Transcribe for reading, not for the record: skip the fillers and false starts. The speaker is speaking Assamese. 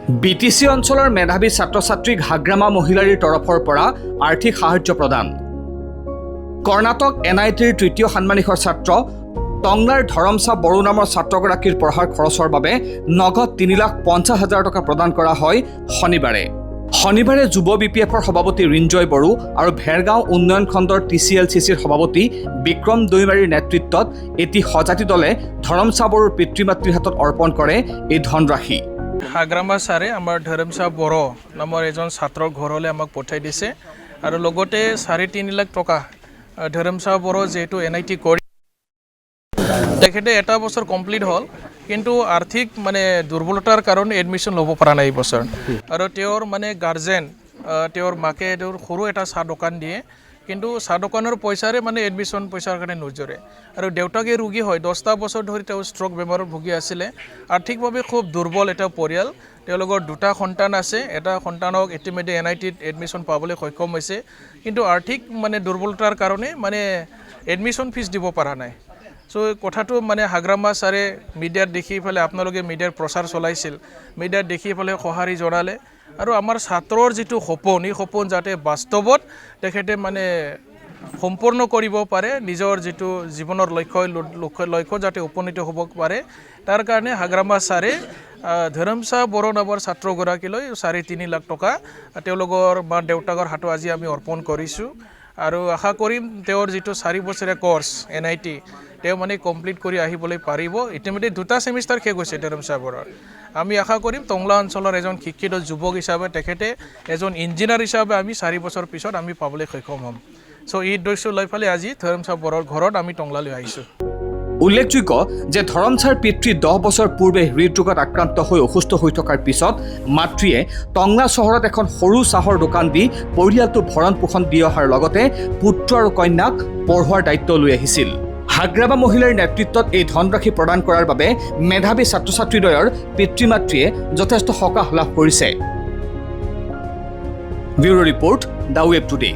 বিটিচি অঞ্চলৰ মেধাৱী ছাত্ৰ ছাত্ৰীক হাগ্ৰামা মহিলাৰীৰ তৰফৰ পৰা আৰ্থিক সাহায্য প্ৰদান। কৰ্ণাটক NITৰ তৃতীয় ষান্মাসিকৰ ছাত্ৰ টংলাৰ ধৰমচা বড়ো নামৰ ছাত্ৰগৰাকীৰ পঢ়াৰ খৰচৰ বাবে নগদ 3,50,000 টকা প্ৰদান কৰা হয় শনিবাৰে যুৱ BPFৰ সভাপতি ৰিঞ্জয় বড়ো আৰু ভেৰগাঁও উন্নয়ন খণ্ডৰ TCLCCৰ সভাপতি বিক্ৰম দৈমাৰীৰ নেতৃত্বত এটি সজাতি দলে ধৰমচা বড়োৰ পিতৃ মাতৃৰ হাতত অৰ্পণ কৰে এই ধনৰাশি। হাগ্ৰামা ছাৰে আমাৰ ধৰমচা বড়ো নামৰ এজন ছাত্ৰৰ ঘৰলৈ আমাক পঠাই দিছে আৰু লগতে 3.5 লাখ টকা ধৰমচা বড়ো যেহেতু NIT কৰি তেখেতে এটা বছৰ কমপ্লিট হ'ল, কিন্তু আৰ্থিক দুৰ্বলতাৰ কাৰণে এডমিশ্যন ল'ব পৰা নাই এই বছৰ। আৰু তেওঁৰ গাৰ্জেন তেওঁৰ মাকে তেওঁৰ সৰু এটা চাহ দোকান দিয়ে, কিন্তু চাহ দোকানৰ পইচাৰে এডমিশ্যন পইচাৰ কাৰণে নোজোৰে। আৰু দেউতাকে ৰোগী হয়, 10টা বছৰ ধৰি তেওঁ ষ্ট্ৰক বেমাৰত ভুগি আছিলে। আৰ্থিকভাৱে খুব দুৰ্বল এটা পৰিয়াল। তেওঁলোকৰ 2টা সন্তান আছে, এটা সন্তানক ইতিমধ্যে NITত এডমিশ্যন পাবলৈ সক্ষম হৈছে, কিন্তু আৰ্থিক দুৰ্বলতাৰ কাৰণে এডমিশ্যন ফিজ দিব পৰা নাই। চ' কথাটো হাগ্ৰামা ছাৰে মিডিয়াত দেখি পেলাই আপোনালোকে মিডিয়াৰ প্ৰচাৰ চলাইছিল, মিডিয়াত দেখি পেলাই সঁহাৰি জনালে আৰু আমাৰ ছাত্ৰৰ যিটো সপোন, এই সপোন যাতে বাস্তৱত তেখেতে সম্পূৰ্ণ কৰিব পাৰে, নিজৰ যিটো জীৱনৰ লক্ষ্য যাতে উপনীত হ'ব পাৰে, তাৰ কাৰণে হাগ্ৰামা ছাৰে ধৰমচা বড়ো নামৰ ছাত্ৰগৰাকীলৈ 3.5 লাখ টকা তেওঁলোকৰ মা দেউতাকৰ হাতত আজি আমি অৰ্পণ কৰিছোঁ। আৰু আশা কৰিম তেওঁৰ যিটো 4 বছৰীয়া কোৰ্চ NIT তেওঁ কমপ্লিট কৰি আহিবলৈ পাৰিব। ইতিমধ্যে 2টা ছেমিষ্টাৰ শেষ হৈছে ধৰমচা বড়োৰ। আমি আশা কৰিম টংলা অঞ্চলৰ এজন শিক্ষিত যুৱক হিচাপে তেখেতে এজন ইঞ্জিনিয়াৰ হিচাপে আমি 4 বছৰ পিছত আমি পাবলৈ সক্ষম হ'ম। চ' এই উদ্দেশ্য লৈ পেলাই আজি ধৰমচা বড়োৰ ঘৰত আমি টংলালৈ আহিছোঁ। উল্লেখযোগ্য যে ধৰমচাৰ পিতৃ 10 বছৰ পূৰ্বে হৃদৰোগত আক্ৰান্ত হৈ অসুস্থ হৈ থকাৰ পিছত মাতৃয়ে টংলা চহৰত এখন সৰু চাহৰ দোকান দি পৰিয়ালটো ভৰণ পোষণ দি অহাৰ লগতে পুত্ৰ আৰু কন্যাক পঢ়োৱাৰ দায়িত্ব লৈ আহিছিল। হাগ্ৰামা মহিলাৰ নেতৃত্বত এই ধনৰাশি প্ৰদান কৰাৰ বাবে মেধাৱী ছাত্ৰ ছাত্ৰীদ্বয়ৰ পিতৃ মাতৃয়ে যথেষ্ট সকাহ লাভ কৰিছে। Bureau report, the web today.